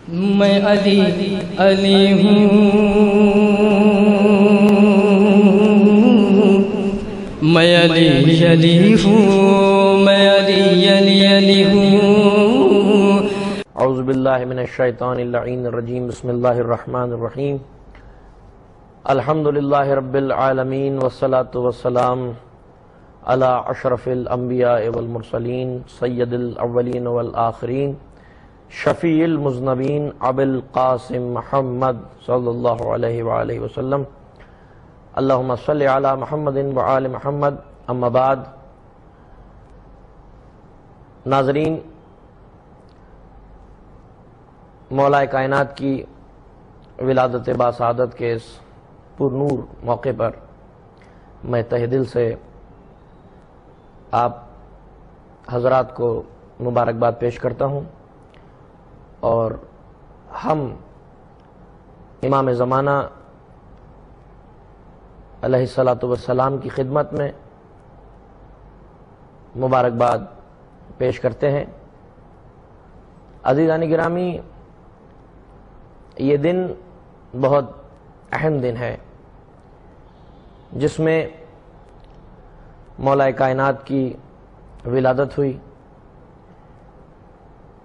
میں علی علی ہوں، میں علی علی ہوں، میں علی علی علی ہوں۔ اعوذ باللہ من الشیطان اللعین الرجیم، بسم اللہ الرحمن الرحیم۔ الحمدللہ رب العالمین والصلاة والسلام علی اشرف الانبیاء والمرسلین سید الاولین والآخرین شفیع المذنبین ابی القاسم محمد صلی اللہ علیہ وآلہ وسلم۔ اللہم صلی علی محمد وآل محمد، اما بعد۔ ناظرین، مولا کائنات کی ولادت باسعادت کے اس پر نور موقع پر میں تہ دل سے آپ حضرات کو مبارکباد پیش کرتا ہوں، اور ہم امام زمانہ علیہ الصلاۃ والسلام کی خدمت میں مبارکباد پیش کرتے ہیں۔ عزیزان گرامی، یہ دن بہت اہم دن ہے جس میں مولا کائنات کی ولادت ہوئی،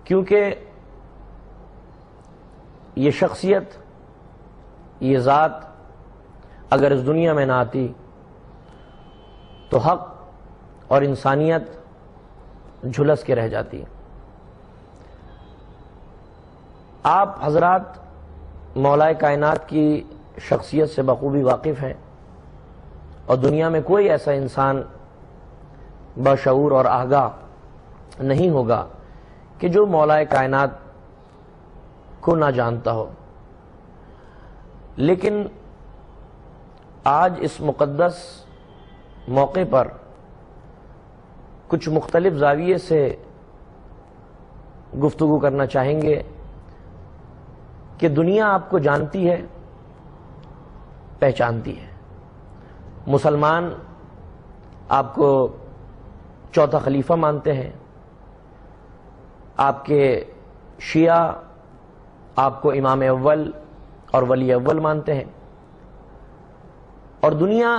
کیونکہ یہ شخصیت، یہ ذات اگر اس دنیا میں نہ آتی تو حق اور انسانیت جھلس کے رہ جاتی۔ آپ حضرات مولا کائنات کی شخصیت سے بخوبی واقف ہیں، اور دنیا میں کوئی ایسا انسان بشعور اور آگاہ نہیں ہوگا کہ جو مولا کائنات کو نہ جانتا ہو۔ لیکن آج اس مقدس موقع پر کچھ مختلف زاویے سے گفتگو کرنا چاہیں گے کہ دنیا آپ کو جانتی ہے، پہچانتی ہے۔ مسلمان آپ کو چوتھا خلیفہ مانتے ہیں، آپ کے شیعہ آپ کو امام اول اور ولی اول مانتے ہیں، اور دنیا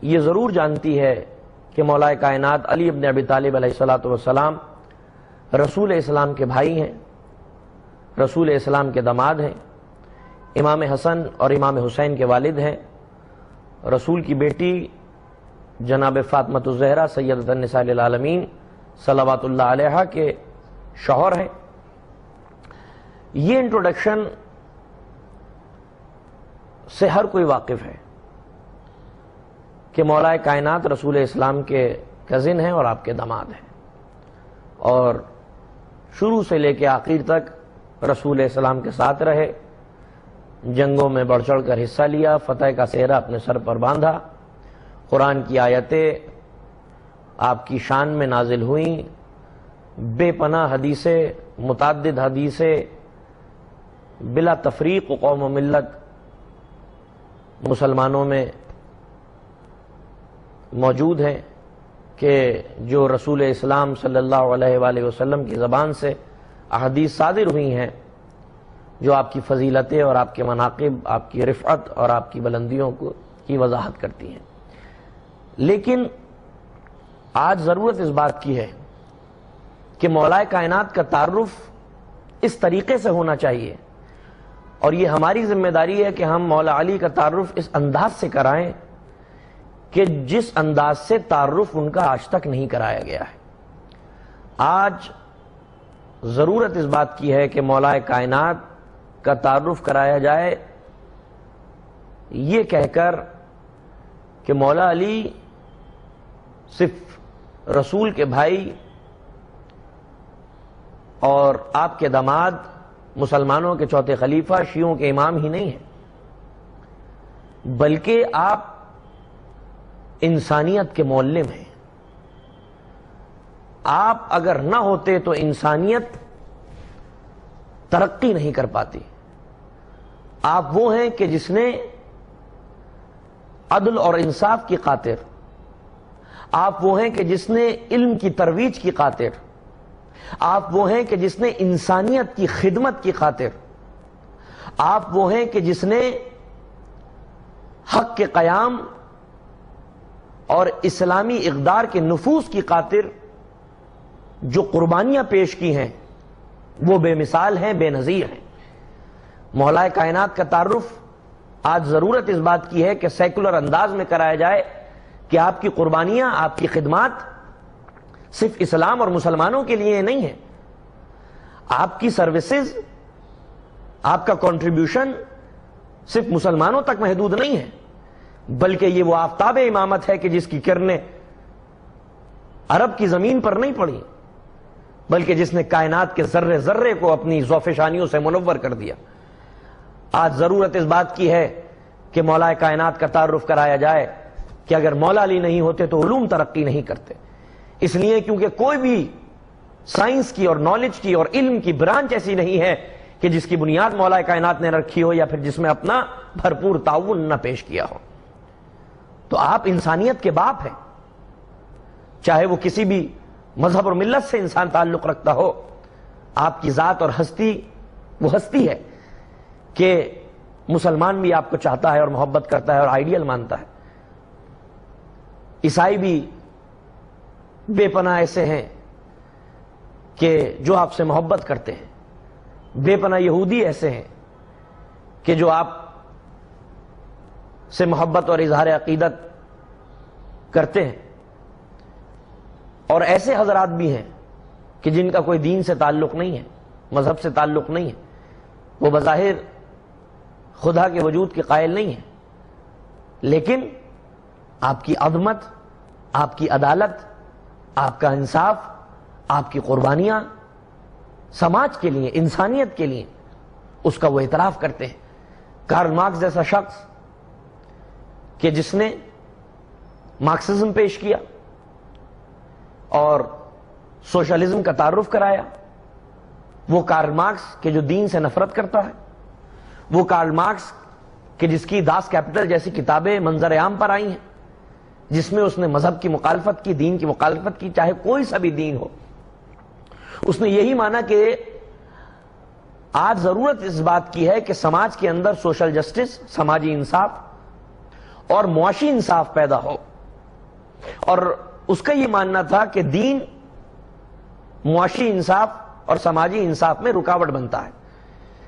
یہ ضرور جانتی ہے کہ مولا کائنات علی ابن ابی طالب علیہ الصلاۃ والسلام رسول اسلام کے بھائی ہیں، رسول اسلام کے داماد ہیں، امام حسن اور امام حسین کے والد ہیں، رسول کی بیٹی جناب فاطمۃ الزہرا سیدۃ النساء للعالمین صلوات اللہ علیہا کے شوہر ہیں۔ یہ انٹروڈکشن سے ہر کوئی واقف ہے کہ مولا کائنات رسول اسلام کے کزن ہیں اور آپ کے داماد ہیں، اور شروع سے لے کے آخر تک رسول اسلام کے ساتھ رہے، جنگوں میں بڑھ چڑھ کر حصہ لیا، فتح کا سہرا اپنے سر پر باندھا، قرآن کی آیتیں آپ کی شان میں نازل ہوئیں، بے پناہ حدیثیں، متعدد حدیثیں بلا تفریق و قوم و ملت مسلمانوں میں موجود ہیں کہ جو رسول اسلام صلی اللہ علیہ وآلہ وسلم کی زبان سے احادیث صادر ہوئی ہیں، جو آپ کی فضیلتیں اور آپ کے مناقب، آپ کی رفعت اور آپ کی بلندیوں کی وضاحت کرتی ہیں۔ لیکن آج ضرورت اس بات کی ہے کہ مولا کائنات کا تعارف اس طریقے سے ہونا چاہیے، اور یہ ہماری ذمہ داری ہے کہ ہم مولا علی کا تعارف اس انداز سے کرائیں کہ جس انداز سے تعارف ان کا آج تک نہیں کرایا گیا ہے۔ آج ضرورت اس بات کی ہے کہ مولا کائنات کا تعارف کرایا جائے یہ کہہ کر کہ مولا علی صرف رسول کے بھائی اور آپ کے داماد، مسلمانوں کے چوتھے خلیفہ، شیعوں کے امام ہی نہیں ہیں، بلکہ آپ انسانیت کے معلم ہیں۔ آپ اگر نہ ہوتے تو انسانیت ترقی نہیں کر پاتی۔ آپ وہ ہیں کہ جس نے عدل اور انصاف کی خاطر، آپ وہ ہیں کہ جس نے علم کی ترویج کی خاطر، آپ وہ ہیں کہ جس نے انسانیت کی خدمت کی خاطر، آپ وہ ہیں کہ جس نے حق کے قیام اور اسلامی اقدار کے نفوذ کی خاطر جو قربانیاں پیش کی ہیں وہ بے مثال ہیں، بے نظیر ہیں۔ مولا کائنات کا تعارف آج ضرورت اس بات کی ہے کہ سیکولر انداز میں کرایا جائے کہ آپ کی قربانیاں، آپ کی خدمات صرف اسلام اور مسلمانوں کے لیے نہیں ہیں، آپ کی سروسز، آپ کا کنٹریبیوشن صرف مسلمانوں تک محدود نہیں ہے، بلکہ یہ وہ آفتاب امامت ہے کہ جس کی کرنیں عرب کی زمین پر نہیں پڑی، بلکہ جس نے کائنات کے ذرے ذرے کو اپنی ذوفشانیوں سے منور کر دیا۔ آج ضرورت اس بات کی ہے کہ مولا کائنات کا تعارف کرایا جائے کہ اگر مولا علی نہیں ہوتے تو علوم ترقی نہیں کرتے، اس لیے کیونکہ کوئی بھی سائنس کی اور نالج کی اور علم کی برانچ ایسی نہیں ہے کہ جس کی بنیاد مولا کائنات نے رکھی ہو یا پھر جس میں اپنا بھرپور تعاون نہ پیش کیا ہو۔ تو آپ انسانیت کے باپ ہیں، چاہے وہ کسی بھی مذہب اور ملت سے انسان تعلق رکھتا ہو، آپ کی ذات اور ہستی وہ ہستی ہے کہ مسلمان بھی آپ کو چاہتا ہے اور محبت کرتا ہے اور آئیڈیل مانتا ہے، عیسائی بھی بے پناہ ایسے ہیں کہ جو آپ سے محبت کرتے ہیں، بے پناہ یہودی ایسے ہیں کہ جو آپ سے محبت اور اظہار عقیدت کرتے ہیں، اور ایسے حضرات بھی ہیں کہ جن کا کوئی دین سے تعلق نہیں ہے، مذہب سے تعلق نہیں ہے، وہ بظاہر خدا کے وجود کے قائل نہیں ہیں، لیکن آپ کی عظمت، آپ کی عدالت، آپ کا انصاف، آپ کی قربانیاں سماج کے لیے، انسانیت کے لیے، اس کا وہ اعتراف کرتے ہیں۔ کارل مارکس جیسا شخص کہ جس نے مارکسزم پیش کیا اور سوشلزم کا تعارف کرایا، وہ کارل مارکس کہ جو دین سے نفرت کرتا ہے، وہ کارل مارکس کہ جس کی داس کیپٹل جیسی کتابیں منظر عام پر آئی ہیں، جس میں اس نے مذہب کی مخالفت کی، دین کی مخالفت کی، چاہے کوئی سا بھی دین ہو۔ اس نے یہی مانا کہ آج ضرورت اس بات کی ہے کہ سماج کے اندر سوشل جسٹس، سماجی انصاف اور معاشی انصاف پیدا ہو، اور اس کا یہ ماننا تھا کہ دین معاشی انصاف اور سماجی انصاف میں رکاوٹ بنتا ہے،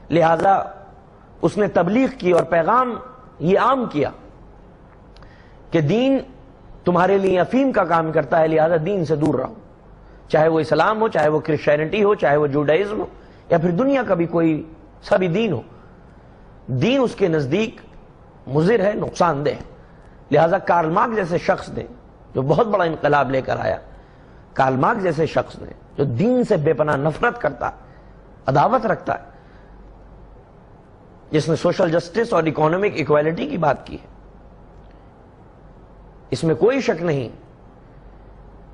لہذا اس نے تبلیغ کی اور پیغام یہ عام کیا کہ دین تمہارے لیے افیم کا کام کرتا ہے، لہذا دین سے دور رہو، چاہے وہ اسلام ہو، چاہے وہ کرسچینٹی ہو، چاہے وہ جوڈائزم ہو، یا پھر دنیا کا بھی کوئی سبھی دین ہو، دین اس کے نزدیک مضر ہے، نقصان دہ ہے۔ لہذا کارل مارکس جیسے شخص نے جو بہت بڑا انقلاب لے کر آیا، کارل مارکس جیسے شخص نے جو دین سے بے پناہ نفرت کرتا ہے، عداوت رکھتا ہے، جس نے سوشل جسٹس اور اکانومک ایکوالٹی کی بات کی ہے، اس میں کوئی شک نہیں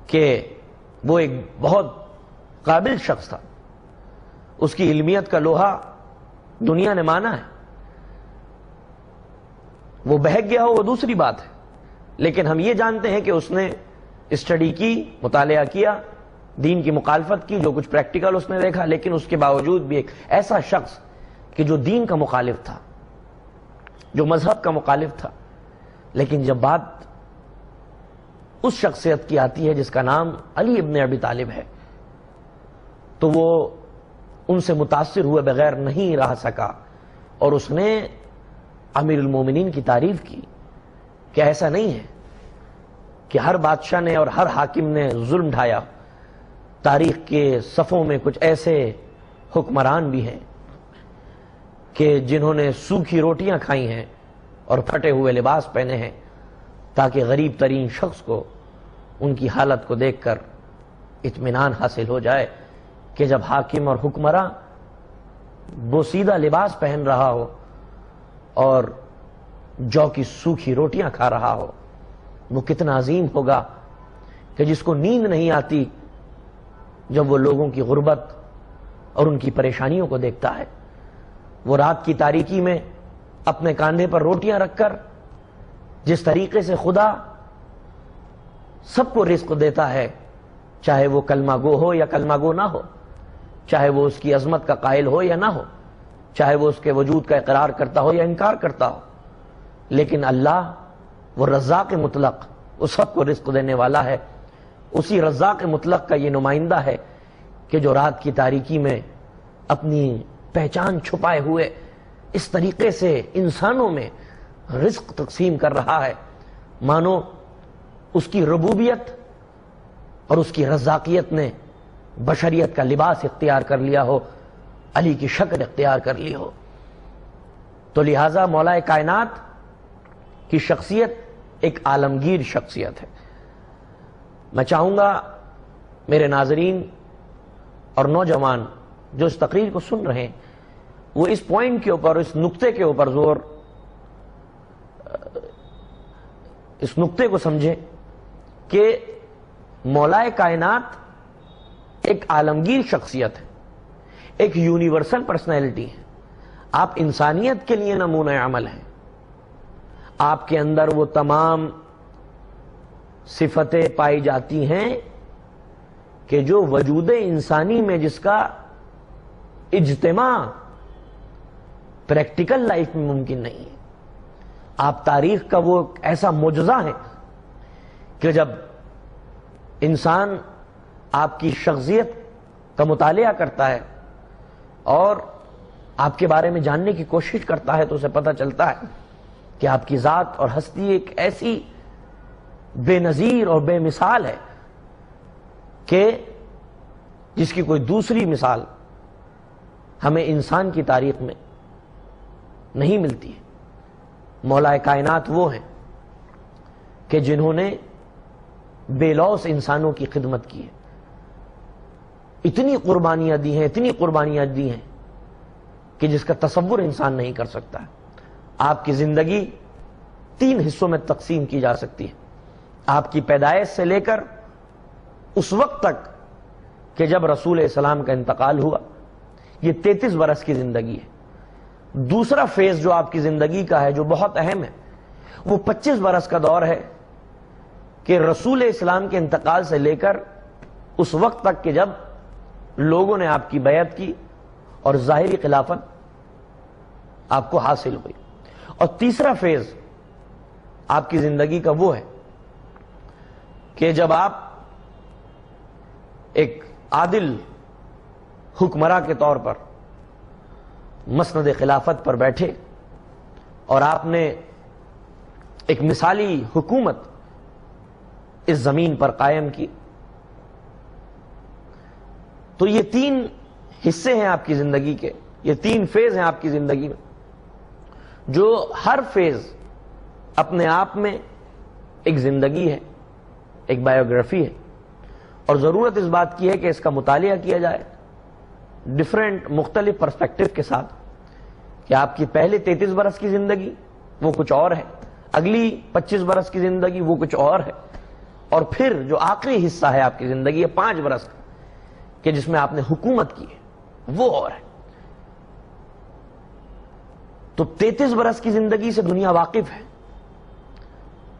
کہ وہ ایک بہت قابل شخص تھا، اس کی علمیت کا لوہا دنیا نے مانا ہے، وہ بہک گیا ہو وہ دوسری بات ہے، لیکن ہم یہ جانتے ہیں کہ اس نے اسٹڈی کی، مطالعہ کیا، دین کی مخالفت کی، جو کچھ پریکٹیکل اس نے دیکھا، لیکن اس کے باوجود بھی ایک ایسا شخص کہ جو دین کا مخالف تھا، جو مذہب کا مخالف تھا، لیکن جب بات اس شخصیت کی آتی ہے جس کا نام علی ابن ابی طالب ہے، تو وہ ان سے متاثر ہوئے بغیر نہیں رہ سکا، اور اس نے امیر المومنین کی تعریف کی کہ ایسا نہیں ہے کہ ہر بادشاہ نے اور ہر حاکم نے ظلم ڈھایا، تاریخ کے صفوں میں کچھ ایسے حکمران بھی ہیں کہ جنہوں نے سوکھی روٹیاں کھائی ہیں اور پھٹے ہوئے لباس پہنے ہیں، تاکہ غریب ترین شخص کو ان کی حالت کو دیکھ کر اطمینان حاصل ہو جائے کہ جب حاکم اور حکمراں بوسیدہ لباس پہن رہا ہو اور جو کی سوکھی روٹیاں کھا رہا ہو، وہ کتنا عظیم ہوگا کہ جس کو نیند نہیں آتی جب وہ لوگوں کی غربت اور ان کی پریشانیوں کو دیکھتا ہے، وہ رات کی تاریکی میں اپنے کاندھے پر روٹیاں رکھ کر جس طریقے سے خدا سب کو رزق دیتا ہے چاہے وہ کلمہ گو ہو یا کلمہ گو نہ ہو، چاہے وہ اس کی عظمت کا قائل ہو یا نہ ہو، چاہے وہ اس کے وجود کا اقرار کرتا ہو یا انکار کرتا ہو، لیکن اللہ وہ رزاق مطلق، وہ سب کو رزق دینے والا ہے۔ اسی رزاق مطلق کا یہ نمائندہ ہے کہ جو رات کی تاریکی میں اپنی پہچان چھپائے ہوئے اس طریقے سے انسانوں میں رزق تقسیم کر رہا ہے، مانو اس کی ربوبیت اور اس کی رزاقیت نے بشریت کا لباس اختیار کر لیا ہو، علی کی شکل اختیار کر لی ہو۔ تو لہٰذا مولا کائنات کی شخصیت ایک عالمگیر شخصیت ہے۔ میں چاہوں گا میرے ناظرین اور نوجوان جو اس تقریر کو سن رہے ہیں وہ اس پوائنٹ کے اوپر، اس نقطے کے اوپر اس نقطے کو سمجھیں کہ مولا کائنات ایک عالمگیر شخصیت ہے، ایک یونیورسل پرسنالٹی ہے۔ آپ انسانیت کے لیے نمونہ عمل ہیں، آپ کے اندر وہ تمام صفتیں پائی جاتی ہیں کہ جو وجود انسانی میں جس کا اجتماع پریکٹیکل لائف میں ممکن نہیں ہے۔ آپ تاریخ کا وہ ایسا معجزہ ہے کہ جب انسان آپ کی شخصیت کا مطالعہ کرتا ہے اور آپ کے بارے میں جاننے کی کوشش کرتا ہے تو اسے پتہ چلتا ہے کہ آپ کی ذات اور ہستی ایک ایسی بے نظیر اور بے مثال ہے کہ جس کی کوئی دوسری مثال ہمیں انسان کی تاریخ میں نہیں ملتی ہے۔ مولا کائنات وہ ہیں کہ جنہوں نے بے لوث انسانوں کی خدمت کی ہے، اتنی قربانیاں دی ہیں، اتنی قربانیاں دی ہیں کہ جس کا تصور انسان نہیں کر سکتا ہے۔ آپ کی زندگی 3 حصوں میں تقسیم کی جا سکتی ہے، آپ کی پیدائش سے لے کر اس وقت تک کہ جب رسول اسلام کا انتقال ہوا، یہ 33 برس کی زندگی ہے۔ دوسرا فیز جو آپ کی زندگی کا ہے جو بہت اہم ہے، وہ 25 برس کا دور ہے کہ رسول اسلام کے انتقال سے لے کر اس وقت تک کہ جب لوگوں نے آپ کی بیعت کی اور ظاہری خلافت آپ کو حاصل ہوئی۔ اور تیسرا فیز آپ کی زندگی کا وہ ہے کہ جب آپ ایک عادل حکمراں کے طور پر مسند خلافت پر بیٹھے اور آپ نے ایک مثالی حکومت اس زمین پر قائم کی۔ تو یہ 3 حصے ہیں آپ کی زندگی کے، یہ 3 فیز ہیں آپ کی زندگی میں، جو ہر فیز اپنے آپ میں ایک زندگی ہے، ایک بایوگرافی ہے، اور ضرورت اس بات کی ہے کہ اس کا مطالعہ کیا جائے مختلف پرسپیکٹو کے ساتھ، کہ آپ کی پہلے 33 برس کی زندگی وہ کچھ اور ہے، اگلی 25 برس کی زندگی وہ کچھ اور ہے، اور پھر جو آخری حصہ ہے آپ کی زندگی ہے 5 برس کا کہ جس میں آپ نے حکومت کی ہے وہ اور ہے۔ تو 33 برس کی زندگی سے دنیا واقف ہے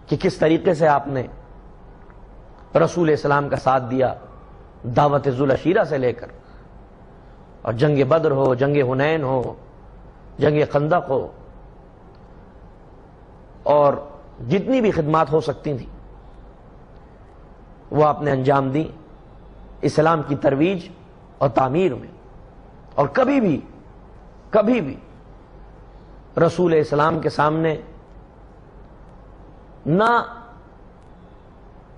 کہ کس طریقے سے آپ نے رسول اسلام کا ساتھ دیا، دعوت ذوالعشیرہ سے لے کر، اور جنگ بدر ہو، جنگ حنین ہو، جنگ خندق ہو، اور جتنی بھی خدمات ہو سکتی تھیں وہ آپ نے انجام دی اسلام کی ترویج اور تعمیر میں۔ اور کبھی بھی رسول اسلام کے سامنے نہ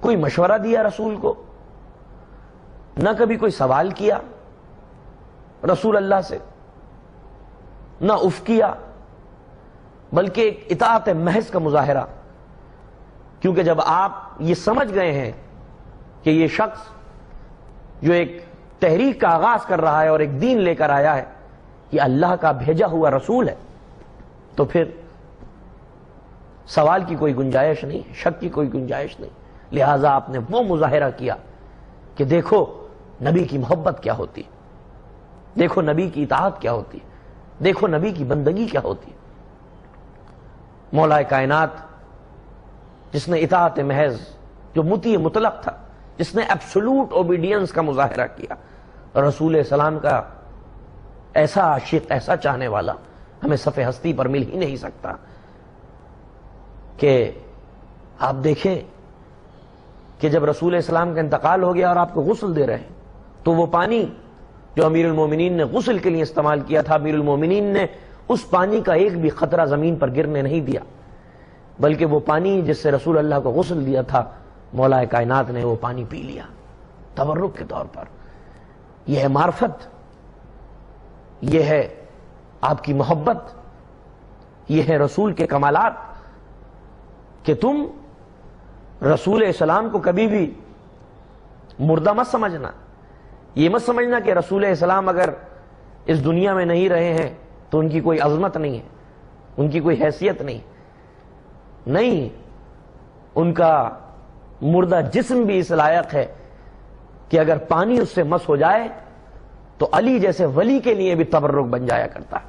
کوئی مشورہ دیا رسول کو، نہ کبھی کوئی سوال کیا رسول اللہ سے، نہ اف کیا، بلکہ ایک اطاعت محض کا مظاہرہ، کیونکہ جب آپ یہ سمجھ گئے ہیں کہ یہ شخص جو ایک تحریک کا آغاز کر رہا ہے اور ایک دین لے کر آیا ہے، یہ اللہ کا بھیجا ہوا رسول ہے، تو پھر سوال کی کوئی گنجائش نہیں، شک کی کوئی گنجائش نہیں۔ لہٰذا آپ نے وہ مظاہرہ کیا کہ دیکھو نبی کی محبت کیا ہوتی ہے، دیکھو نبی کی اطاعت کیا ہوتی ہے، دیکھو نبی کی بندگی کیا ہوتی ہے۔ مولا کائنات جس نے اطاعت محض، جو مطیع مطلق تھا، جس نے ایبسولوٹ اوبیڈینس کا مظاہرہ کیا. رسول السلام کا ایسا عاشق، ایسا چاہنے والا ہمیں صف ہستی پر مل ہی نہیں سکتا. کہ آپ دیکھیں کہ جب رسول السلام کا انتقال ہو گیا اور آپ کو غسل دے رہے ہیں تو وہ پانی جو امیر المومنین نے غسل کے لیے استعمال کیا تھا، امیر المومنین نے اس پانی کا ایک بھی قطرہ زمین پر گرنے نہیں دیا، بلکہ وہ پانی جس سے رسول اللہ کو غسل دیا تھا مولا کائنات نے وہ پانی پی لیا تبرک کے طور پر. یہ ہے معرفت، یہ ہے آپ کی محبت، یہ ہے رسول کے کمالات کہ تم رسول السلام کو کبھی بھی مردہ مت سمجھنا. یہ مت سمجھنا کہ رسول السلام اگر اس دنیا میں نہیں رہے ہیں تو ان کی کوئی عظمت نہیں ہے، ان کی کوئی حیثیت نہیں، ان کا مردہ جسم بھی اس لائق ہے کہ اگر پانی اس سے مس ہو جائے تو علی جیسے ولی کے لیے بھی تبرک بن جایا کرتا ہے.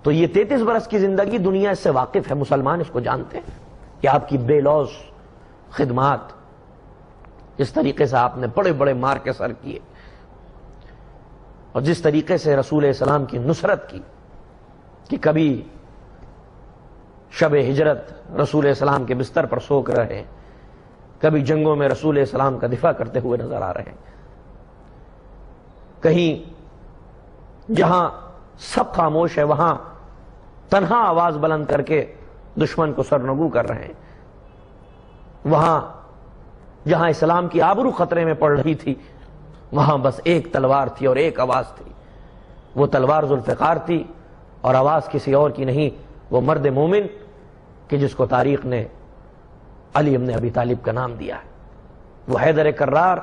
تو یہ 33 برس کی زندگی دنیا اس سے واقف ہے، مسلمان اس کو جانتے ہیں کہ آپ کی بے لوث خدمات، جس طریقے سے آپ نے بڑے بڑے مار کے سر کیے اور جس طریقے سے رسول السلام کی نصرت کی کہ کبھی شب ہجرت رسول السلام کے بستر پر سو کر رہے ہیں، کبھی جنگوں میں رسول السلام کا دفاع کرتے ہوئے نظر آ رہے ہیں، کہیں جہاں سب خاموش ہے وہاں تنہا آواز بلند کر کے دشمن کو سرنگو کر رہے ہیں، وہاں جہاں اسلام کی آبرو خطرے میں پڑ رہی تھی وہاں بس ایک تلوار تھی اور ایک آواز تھی. وہ تلوار ذوالفقار تھی اور آواز کسی اور کی نہیں، وہ مرد مومن کہ جس کو تاریخ نے علی ابن ابی طالب کا نام دیا ہے. وہ حیدر کرار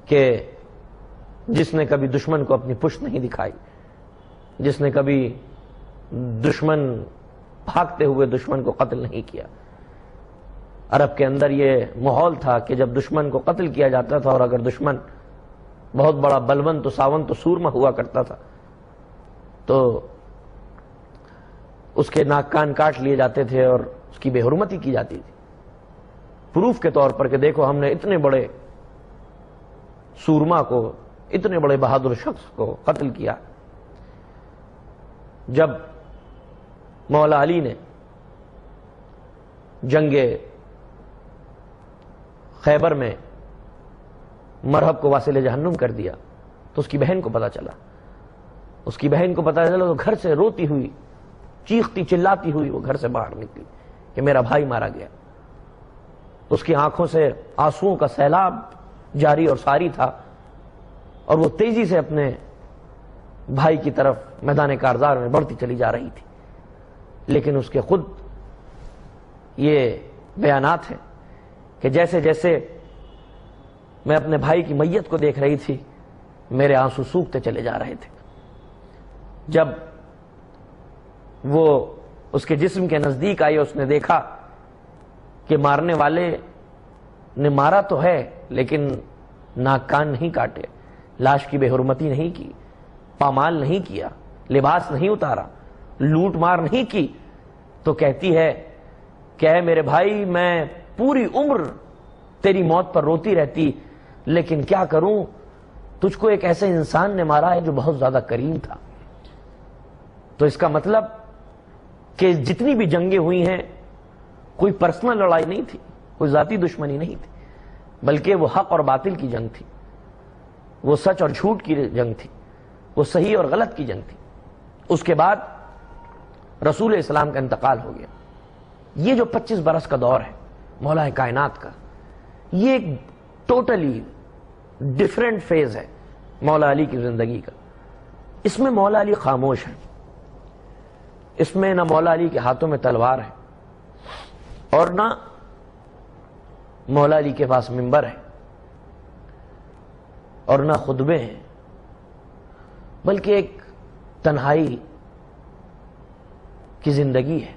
کہ جس نے کبھی دشمن کو اپنی پشت نہیں دکھائی، جس نے کبھی دشمن بھاگتے ہوئے دشمن کو قتل نہیں کیا. عرب کے اندر یہ ماحول تھا کہ جب دشمن کو قتل کیا جاتا تھا اور اگر دشمن بہت بڑا بلون تو ساون تو سورما ہوا کرتا تھا تو اس کے ناک کان کاٹ لیے جاتے تھے اور اس کی بے حرمتی کی جاتی تھی، پروف کے طور پر کہ دیکھو ہم نے اتنے بڑے سورما کو، اتنے بڑے بہادر شخص کو قتل کیا. جب مولا علی نے جنگ خیبر میں مرہب کو واصل جہنم کر دیا تو اس کی بہن کو پتا چلا، اس کی بہن کو پتا چلا تو گھر سے روتی ہوئی، چیختی چلاتی ہوئی وہ گھر سے باہر نکلی کہ میرا بھائی مارا گیا. تو اس کی آنکھوں سے آنسوؤں کا سیلاب جاری اور ساری تھا اور وہ تیزی سے اپنے بھائی کی طرف میدان کارزار میں بڑھتی چلی جا رہی تھی. لیکن اس کے خود یہ بیانات ہیں کہ جیسے جیسے میں اپنے بھائی کی میت کو دیکھ رہی تھی میرے آنسو سوکھتے چلے جا رہے تھے. جب وہ اس کے جسم کے نزدیک آئی اس نے دیکھا کہ مارنے والے نے مارا تو ہے لیکن ناک کان نہیں کاٹے، لاش کی بے حرمتی نہیں کی، پامال نہیں کیا، لباس نہیں اتارا، لوٹ مار نہیں کی، تو کہتی ہے کہ اے میرے بھائی میں پوری عمر تیری موت پر روتی رہتی لیکن کیا کروں، تجھ کو ایک ایسے انسان نے مارا ہے جو بہت زیادہ کریم تھا. تو اس کا مطلب کہ جتنی بھی جنگیں ہوئی ہیں کوئی پرسنل لڑائی نہیں تھی، کوئی ذاتی دشمنی نہیں تھی، بلکہ وہ حق اور باطل کی جنگ تھی، وہ سچ اور جھوٹ کی جنگ تھی، وہ صحیح اور غلط کی جنگ تھی. اس کے بعد رسول اسلام کا انتقال ہو گیا. یہ جو 25 برس کا دور ہے مولا کائنات کا، یہ ایک ٹوٹلی ڈیفرنٹ فیز ہے مولا علی کی زندگی کا. اس میں مولا علی خاموش ہے، اس میں نہ مولا علی کے ہاتھوں میں تلوار ہے اور نہ مولا علی کے پاس منبر ہے اور نہ خطبے ہیں، بلکہ ایک تنہائی کی زندگی ہے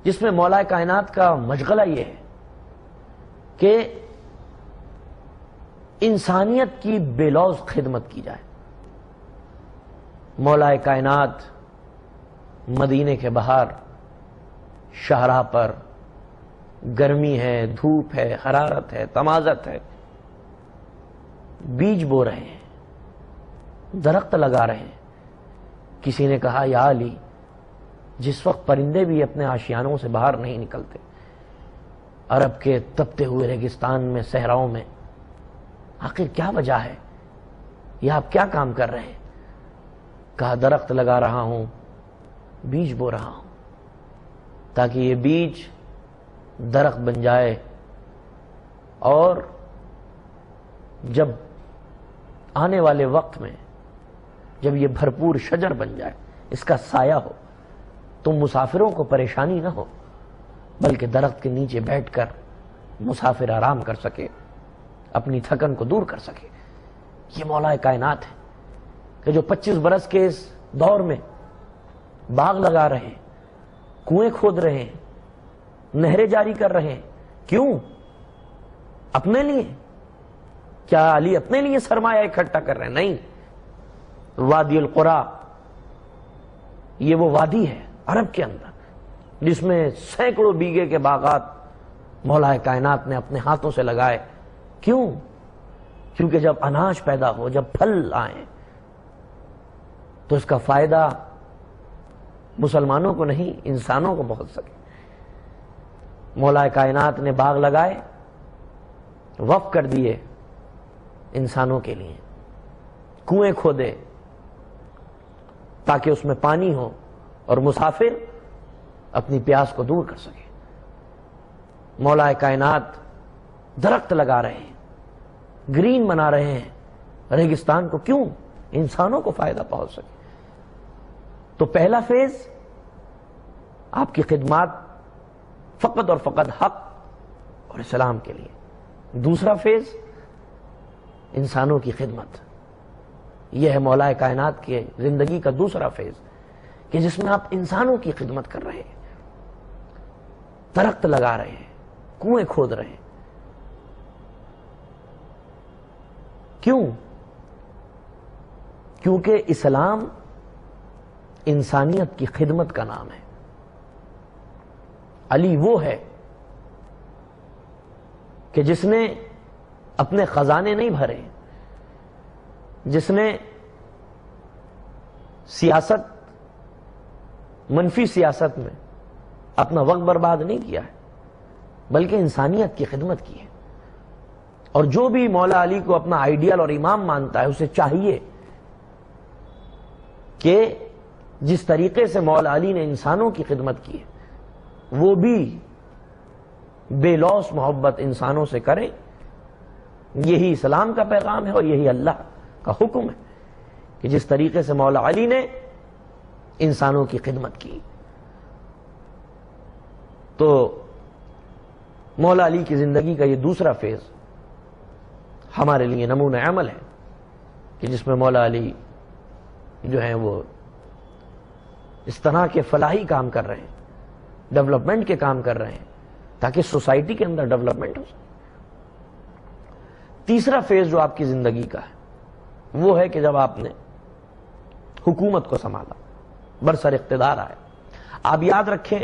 جس میں مولا کائنات کا مشغلہ یہ ہے کہ انسانیت کی بے لوث خدمت کی جائے. مولا کائنات مدینے کے باہر شاہراہ پر گرمی ہے، دھوپ ہے، حرارت ہے، تمازت ہے، بیج بو رہے ہیں، درخت لگا رہے ہیں۔ کسی نے کہا یا علی، جس وقت پرندے بھی اپنے آشیانوں سے باہر نہیں نکلتے، عرب کے تپتے ہوئے ریگستان میں، صحراؤں میں، آخر کیا وجہ ہے؟ یہ آپ کیا کام کر رہے ہیں؟ کہا درخت لگا رہا ہوں، بیج بو رہا ہوں، تاکہ یہ بیج درخت بن جائے، اور جب آنے والے وقت میں جب یہ بھرپور شجر بن جائے، اس کا سایہ ہو، تو مسافروں کو پریشانی نہ ہو، بلکہ درخت کے نیچے بیٹھ کر مسافر آرام کر سکے، اپنی تھکن کو دور کر سکے۔ یہ مولا کائنات ہے کہ جو 25 برس کے اس دور میں باغ لگا رہے ہیں، کنویں کھود رہے ہیں، نہریں جاری کر رہے ہیں۔ کیوں؟ اپنے لیے؟ کیا علی اپنے لیے سرمایہ اکٹھا کر رہے ہیں؟ نہیں۔ وادی القرا، یہ وہ وادی ہے عرب کے اندر جس میں سینکڑوں بیگھے کے باغات مولا کائنات نے اپنے ہاتھوں سے لگائے۔ کیوں؟ کیونکہ جب اناج پیدا ہو، جب پھل آئیں، تو اس کا فائدہ مسلمانوں کو نہیں، انسانوں کو پہنچ سکے۔ مولا کائنات نے باغ لگائے، وقف کر دیے انسانوں کے لیے، کنویں کھودے تاکہ اس میں پانی ہو اور مسافر اپنی پیاس کو دور کر سکے۔ مولا کائنات درخت لگا رہے ہیں، گرین بنا رہے ہیں ریگستان کو۔ کیوں؟ انسانوں کو فائدہ پہنچ سکے۔ تو پہلا فیز آپ کی خدمات فقط اور فقط حق اور اسلام کے لیے۔ دوسرا فیز انسانوں کی خدمت۔ یہ ہے مولا کائنات کی زندگی کا دوسرا فیز، کہ جس میں آپ انسانوں کی خدمت کر رہے ہیں، درخت لگا رہے ہیں، کنویں کھود رہے ہیں۔ کیوں؟ کیونکہ اسلام انسانیت کی خدمت کا نام ہے۔ علی وہ ہے کہ جس نے اپنے خزانے نہیں بھرے، جس نے سیاست، منفی سیاست میں اپنا وقت برباد نہیں کیا ہے، بلکہ انسانیت کی خدمت کی ہے۔ اور جو بھی مولا علی کو اپنا آئیڈیل اور امام مانتا ہے، اسے چاہیے کہ جس طریقے سے مولا علی نے انسانوں کی خدمت کی ہے، وہ بھی بے لوث محبت انسانوں سے کرے۔ یہی اسلام کا پیغام ہے اور یہی اللہ کا حکم ہے کہ جس طریقے سے مولا علی نے انسانوں کی خدمت کی۔ تو مولا علی کی زندگی کا یہ دوسرا فیز ہمارے لیے نمونہ عمل ہے، کہ جس میں مولا علی جو ہیں وہ اس طرح کے فلاحی کام کر رہے ہیں، ڈیولپمنٹ کے کام کر رہے ہیں، تاکہ سوسائٹی کے اندر ڈیولپمنٹ ہو سکے۔ تیسرا فیز جو آپ کی زندگی کا ہے، وہ ہے کہ جب آپ نے حکومت کو سنبھالا، برسر اقتدار آئے۔ آپ یاد رکھیں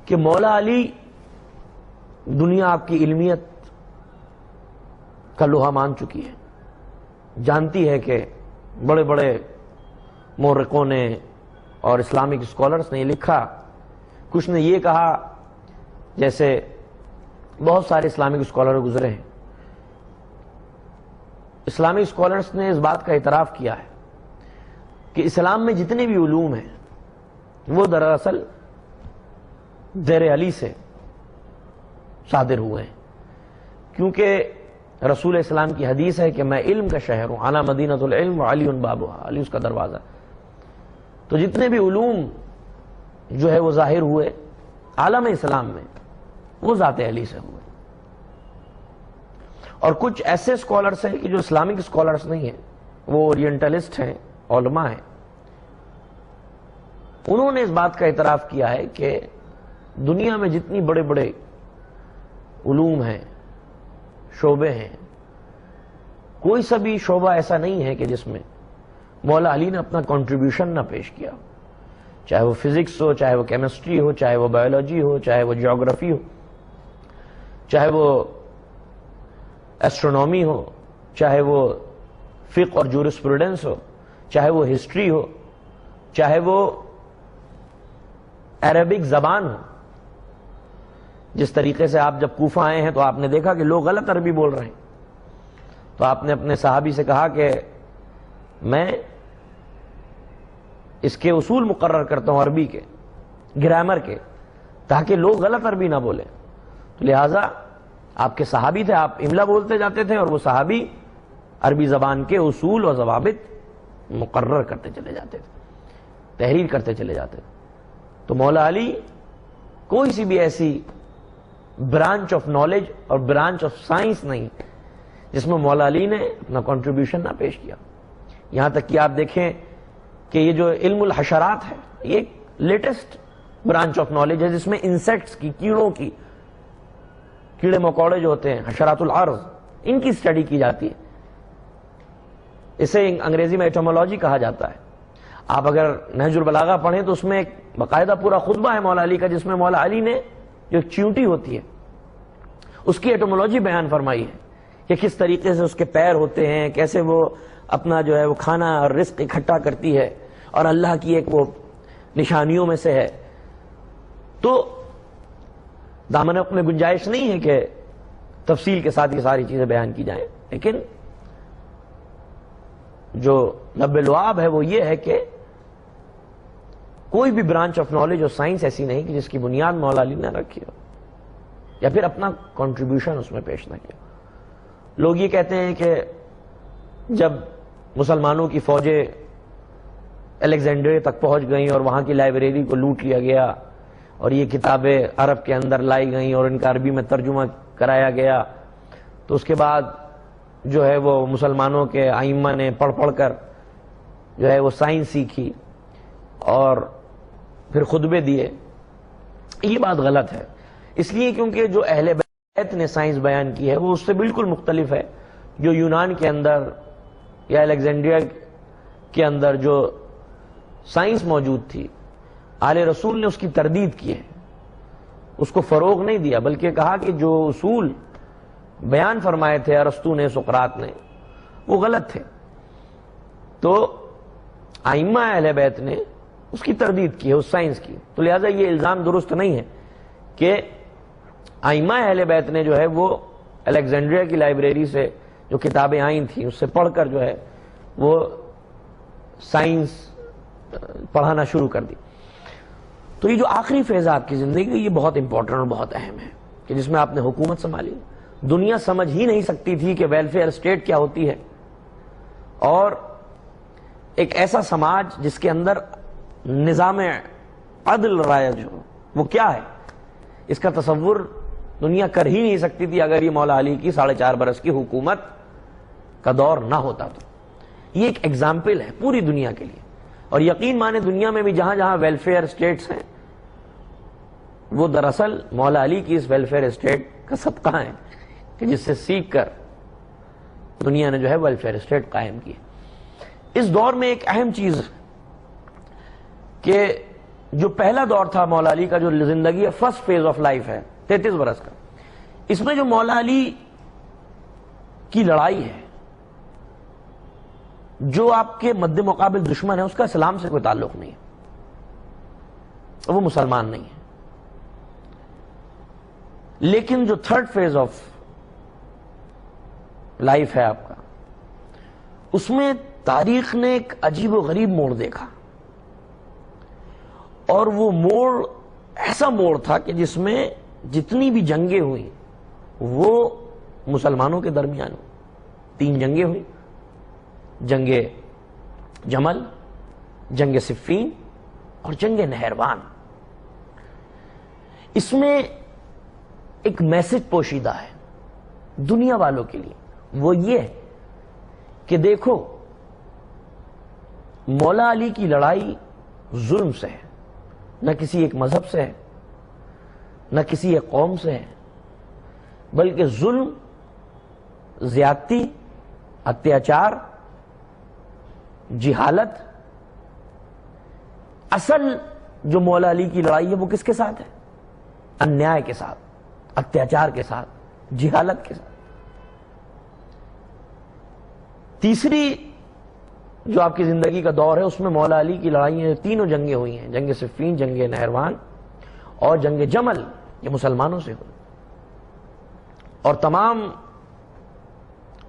کہ مولا علی، دنیا آپ کی علمیت کا لوہا مان چکی ہے، جانتی ہے کہ بڑے بڑے مورخوں نے اور اسلامک اسکالرز نے یہ لکھا، کچھ نے یہ کہا، جیسے بہت سارے اسلامک اسکالر گزرے ہیں، اسلامک اسکالرز نے اس بات کا اعتراف کیا ہے کہ اسلام میں جتنے بھی علوم ہیں وہ دراصل زیر علی سے صادر ہوئے ہیں، کیونکہ رسول اسلام کی حدیث ہے کہ میں علم کا شہر ہوں، انا مدینۃ العلم وعلی بابها، علی اس کا دروازہ۔ تو جتنے بھی علوم جو ہے وہ ظاہر ہوئے عالم اسلام میں، وہ ذات علی سے ہوئے۔ اور کچھ ایسے اسکالرس ہیں کہ جو اسلامک اسکالرس نہیں ہیں، وہ اورینٹلسٹ ہیں، علماء ہیں، انہوں نے اس بات کا اعتراف کیا ہے کہ دنیا میں جتنی بڑے بڑے علوم ہیں، شعبے ہیں، کوئی سا بھی شعبہ ایسا نہیں ہے کہ جس میں مولا علی نے اپنا کنٹریبیوشن نہ پیش کیا، چاہے وہ فزکس ہو، چاہے وہ کیمسٹری ہو، چاہے وہ بایولوجی ہو، چاہے وہ جیوگرافی ہو، چاہے وہ ایسٹرونومی ہو، چاہے وہ فقہ اور جورسپروڈنس ہو، چاہے وہ ہسٹری ہو، چاہے وہ عربک زبان ہو. جس طریقے سے آپ جب کوفہ آئے ہیں تو آپ نے دیکھا کہ لوگ غلط عربی بول رہے ہیں، تو آپ نے اپنے صحابی سے کہا کہ میں اس کے اصول مقرر کرتا ہوں عربی کے، گرامر کے، تاکہ لوگ غلط عربی نہ بولیں. تو لہٰذا آپ کے صحابی تھے، آپ املا بولتے جاتے تھے، اور وہ صحابی عربی زبان کے اصول اور ضوابط مقرر کرتے چلے جاتے تھے، تحریر کرتے چلے جاتے تھے. تو مولا علی کوئی سی بھی ایسی برانچ آف نالج اور برانچ آف سائنس نہیں جس میں مولا علی نے اپنا کنٹریبیوشن نہ پیش کیا. یہاں تک کہ آپ دیکھیں کہ یہ جو علم الحشرات ہے، یہ ایک لیٹسٹ برانچ آف نالج ہے جس میں انسیکٹس کی، کیڑوں کی، کیڑے مکوڑے جو ہوتے ہیں، حشرات الارض، ان کی اسٹڈی کی جاتی ہے. اسے انگریزی میں ایٹمولوجی کہا جاتا ہے. آپ اگر نہج البلاغہ پڑھیں تو اس میں ایک باقاعدہ پورا خطبہ ہے مولا علی کا، جس میں مولا علی نے جو چیونٹی ہوتی ہے اس کی ایٹمولوجی بیان فرمائی ہے کہ کس طریقے سے اس کے پیر ہوتے ہیں، کیسے وہ اپنا جو ہے وہ کھانا اور رزق اکٹھا کرتی ہے، اور اللہ کی ایک وہ نشانیوں میں سے ہے. تو دامن میں گنجائش نہیں ہے کہ تفصیل کے ساتھ یہ ساری چیزیں بیان کی جائیں، لیکن جو لب لعاب ہے وہ یہ ہے کہ کوئی بھی برانچ آف نالج اور سائنس ایسی نہیں کہ جس کی بنیاد مولا علی نے رکھی ہو یا پھر اپنا کنٹریبیوشن اس میں پیش نہ کیا. لوگ یہ کہتے ہیں کہ جب مسلمانوں کی فوجیں الیگزینڈریا تک پہنچ گئیں اور وہاں کی لائبریری کو لوٹ لیا گیا اور یہ کتابیں عرب کے اندر لائی گئیں اور ان کا عربی میں ترجمہ کرایا گیا، تو اس کے بعد جو ہے وہ مسلمانوں کے ائمہ نے پڑھ پڑھ کر جو ہے وہ سائنس سیکھی اور پھر خطبے دیے. یہ بات غلط ہے، اس لیے کیونکہ جو اہل بیت نے سائنس بیان کی ہے وہ اس سے بالکل مختلف ہے جو یونان کے اندر یا الیگزینڈریا کے اندر جو سائنس موجود تھی. آل رسول نے اس کی تردید کی ہے، اس کو فروغ نہیں دیا، بلکہ کہا کہ جو اصول بیان فرمائے تھے ارسطو نے، سقراط نے، وہ غلط تھے. تو ائمہ اہل بیت نے اس کی تردید کی ہے، اس سائنس کی. تو لہٰذا یہ الزام درست نہیں ہے کہ ائمہ اہل بیت نے جو ہے وہ الیگزینڈریا کی لائبریری سے جو کتابیں آئی تھیں اس سے پڑھ کر جو ہے وہ سائنس پڑھانا شروع کر دی. تو یہ جو آخری فیز آپ کی زندگی یہ بہت امپورٹنٹ اور بہت اہم ہے کہ جس میں آپ نے حکومت سنبھالی. دنیا سمجھ ہی نہیں سکتی تھی کہ ویلفیئر اسٹیٹ کیا ہوتی ہے، اور ایک ایسا سماج جس کے اندر نظام عدل رائج ہو وہ کیا ہے، اس کا تصور دنیا کر ہی نہیں سکتی تھی اگر یہ مولا علی کی 4.5 برس کی حکومت کا دور نہ ہوتا. تو یہ ایک ایگزامپل ہے پوری دنیا کے لیے، اور یقین مانے دنیا میں بھی جہاں جہاں ویلفیئر اسٹیٹس ہیں وہ دراصل مولا علی کی اس ویلفیئر اسٹیٹ کا صدقہ ہے کہ جس سے سیکھ کر دنیا نے جو ہے ویلفیئر اسٹیٹ قائم کی. اس دور میں ایک اہم چیز کہ جو پہلا دور تھا مولا علی کا، جو زندگی ہے فرسٹ فیز آف لائف ہے 33 برس کا، اس میں جو مولا علی کی لڑائی ہے، جو آپ کے مد مقابل دشمن ہے، اس کا اسلام سے کوئی تعلق نہیں ہے، وہ مسلمان نہیں ہے. لیکن جو تھرڈ فیز آف لائف ہے آپ کا، اس میں تاریخ نے ایک عجیب و غریب موڑ دیکھا، اور وہ موڑ ایسا موڑ تھا کہ جس میں جتنی بھی جنگیں ہوئی وہ مسلمانوں کے درمیان 3 جنگیں ہوئی: جنگ جمل، جنگ صفین اور جنگ نہروان. اس میں ایک میسج پوشیدہ ہے دنیا والوں کے لیے، وہ یہ کہ دیکھو مولا علی کی لڑائی ظلم سے ہے، نہ کسی ایک مذہب سے ہے، نہ کسی ایک قوم سے ہے، بلکہ ظلم، زیادتی، اتیاچار، جہالت. اصل جو مولا علی کی لڑائی ہے وہ کس کے ساتھ ہے؟ انیائے کے ساتھ، اتیاچار کے ساتھ، جہالت کے ساتھ۔ تیسری جو آپ کی زندگی کا دور ہے اس میں مولا علی کی لڑائیاں تینوں جنگیں ہوئی ہیں، جنگ صفین، جنگ نہروان اور جنگ جمل، یہ مسلمانوں سے ہوئی، اور تمام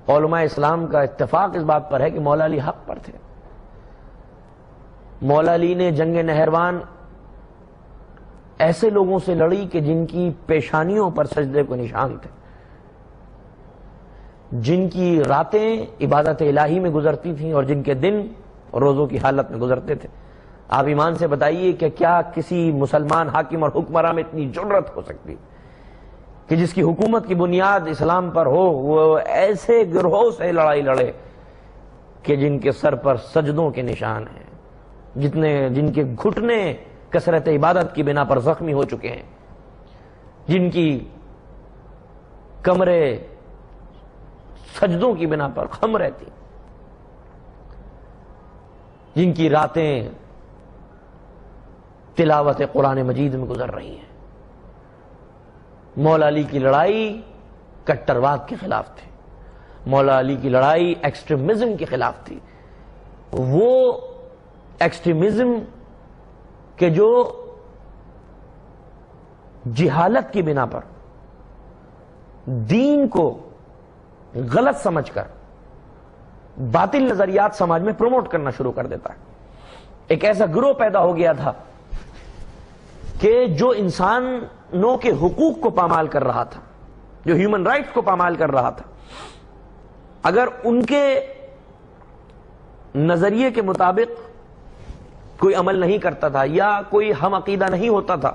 علماء اسلام کا اتفاق اس بات پر ہے کہ مولا علی حق پر تھے۔ مولا علی نے جنگ نہروان ایسے لوگوں سے لڑی کہ جن کی پیشانیوں پر سجدے کو نشان تھے، جن کی راتیں عبادت الہی میں گزرتی تھیں اور جن کے دن روزوں کی حالت میں گزرتے تھے۔ آپ ایمان سے بتائیے کہ کیا کسی مسلمان حاکم اور حکمراں میں اتنی جرأت ہو سکتی کہ جس کی حکومت کی بنیاد اسلام پر ہو، وہ ایسے گروہوں سے لڑائی لڑے کہ جن کے سر پر سجدوں کے نشان ہیں، جن کے گھٹنے کثرت عبادت کی بنا پر زخمی ہو چکے ہیں، جن کی کمرے سجدوں کی بنا پر خم رہتی، جن کی راتیں تلاوت قرآن مجید میں گزر رہی ہیں۔ مولا علی کی لڑائی کٹرواد کے خلاف تھی، مولا علی کی لڑائی ایکسٹریمزم کے خلاف تھی، وہ ایکسٹریمزم کہ جو جہالت کی بنا پر دین کو غلط سمجھ کر باطل نظریات سماج میں پروموٹ کرنا شروع کر دیتا ہے۔ ایک ایسا گروہ پیدا ہو گیا تھا کہ جو انسانوں کے حقوق کو پامال کر رہا تھا، جو ہیومن رائٹس کو پامال کر رہا تھا، اگر ان کے نظریے کے مطابق کوئی عمل نہیں کرتا تھا یا کوئی ہم عقیدہ نہیں ہوتا تھا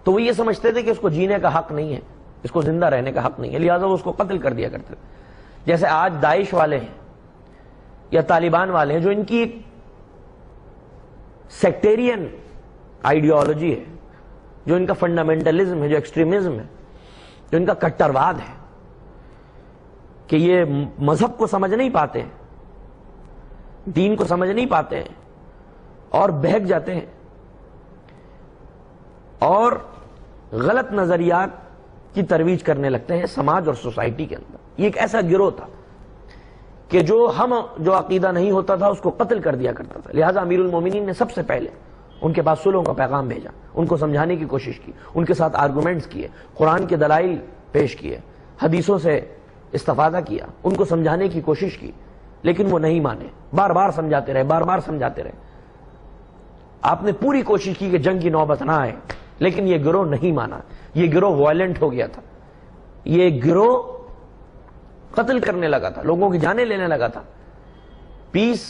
تو وہ یہ سمجھتے تھے کہ اس کو جینے کا حق نہیں ہے، اس کو زندہ رہنے کا حق نہیں ہے، لہٰذا وہ اس کو قتل کر دیا کرتے تھے۔ جیسے آج داعش والے ہیں یا طالبان والے ہیں، جو ان کی ایک سیکٹیرین آئیڈیالوجی ہے، جو ان کا فنڈامنٹلزم ہے، جو ایکسٹریمزم ہے، جو ان کا کٹرواد ہے، کہ یہ مذہب کو سمجھ نہیں پاتے ہیں، دین کو سمجھ نہیں پاتے ہیں اور بہک جاتے ہیں اور غلط نظریات کی ترویج کرنے لگتے ہیں سماج اور سوسائٹی کے اندر۔ یہ ایک ایسا گروہ تھا کہ جو عقیدہ نہیں ہوتا تھا اس کو قتل کر دیا کرتا تھا، لہذا امیر المومنین نے سب سے پہلے ان کے پاس صلح کا پیغام بھیجا، ان کو سمجھانے کی کوشش کی، ان کے ساتھ آرگومنٹس کیے، قرآن کے دلائل پیش کیے، حدیثوں سے استفادہ کیا، ان کو سمجھانے کی کوشش کی، لیکن وہ نہیں مانے، بار بار سمجھاتے رہے، بار بار سمجھاتے رہے۔ آپ نے پوری کوشش کی کہ جنگ کی نوبت نہ آئے، لیکن یہ گروہ نہیں مانا، یہ گروہ وائلنٹ ہو گیا تھا، یہ گروہ قتل کرنے لگا تھا، لوگوں کی جانیں لینے لگا تھا، پیس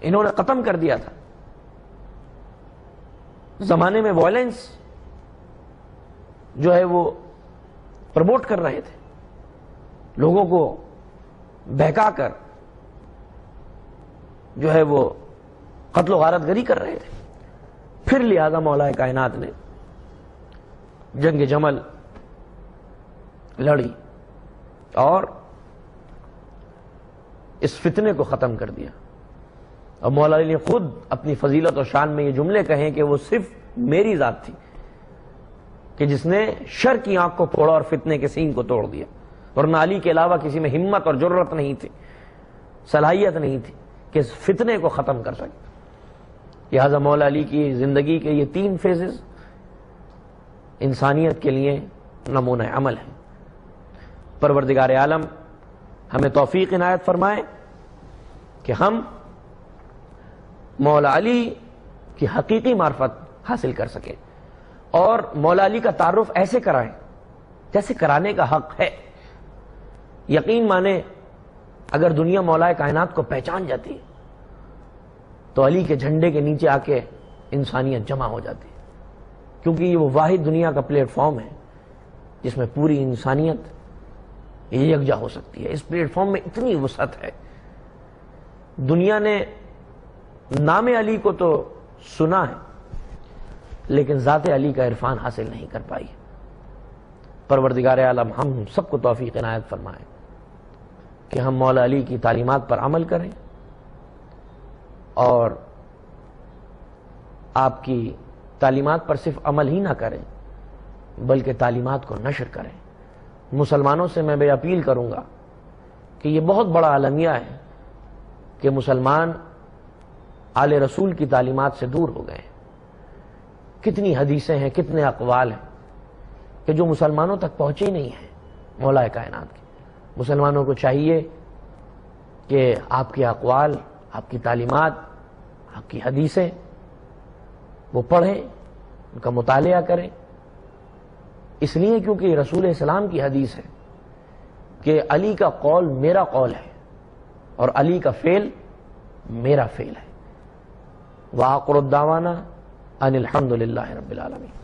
انہوں نے ختم کر دیا تھا۔ زمانے میں وائلنس جو ہے وہ پروموٹ کر رہے تھے، لوگوں کو بہکا کر جو ہے وہ قتل و غارت گری کر رہے تھے۔ پھر لہذا مولا کائنات نے جنگ جمل لڑی اور اس فتنے کو ختم کر دیا، اور مولا علی نے خود اپنی فضیلت اور شان میں یہ جملے کہیں کہ وہ صرف میری ذات تھی کہ جس نے شر کی آنکھ کو پھوڑا اور فتنے کے سین کو توڑ دیا، ورنہ علی کے علاوہ کسی میں ہمت اور جرأت نہیں تھی، صلاحیت نہیں تھی کہ اس فتنے کو ختم کر سکے۔ لہذا مولا علی کی زندگی کے یہ 3 فیزز انسانیت کے لیے نمونہ عمل ہیں۔ پروردگار عالم ہمیں توفیق عنایت فرمائے کہ ہم مولا علی کی حقیقی معرفت حاصل کر سکیں اور مولا علی کا تعارف ایسے کرائیں جیسے کرانے کا حق ہے۔ یقین مانے اگر دنیا مولا کائنات کو پہچان جاتی تو علی کے جھنڈے کے نیچے آ کے انسانیت جمع ہو جاتی، کیونکہ یہ وہ واحد دنیا کا پلیٹ فارم ہے جس میں پوری انسانیت یکجا ہو سکتی ہے۔ اس پلیٹ فارم میں اتنی وسعت ہے، دنیا نے نام علی کو تو سنا ہے لیکن ذات علی کا عرفان حاصل نہیں کر پائی۔ پروردگار عالم ہم سب کو توفیق عنایت فرمائے کہ ہم مولا علی کی تعلیمات پر عمل کریں اور آپ کی تعلیمات پر صرف عمل ہی نہ کریں بلکہ تعلیمات کو نشر کریں، مسلمانوں سے میں اپیل کروں گا کہ یہ بہت بڑا المیہ ہے کہ مسلمان آل رسول کی تعلیمات سے دور ہو گئے ہیں۔ کتنی حدیثیں ہیں، کتنے اقوال ہیں کہ جو مسلمانوں تک پہنچے ہی نہیں ہیں مولا کائنات کے۔ مسلمانوں کو چاہیے کہ آپ کے اقوال، آپ کی تعلیمات، آپ کی حدیثیں وہ پڑھیں، ان کا مطالعہ کریں، اس لیے کیونکہ رسول اسلام کی حدیث ہے کہ علی کا قول میرا قول ہے اور علی کا فعل میرا فعل ہے۔ وآخر الدعوانا ان الحمد للہ رب العالمین۔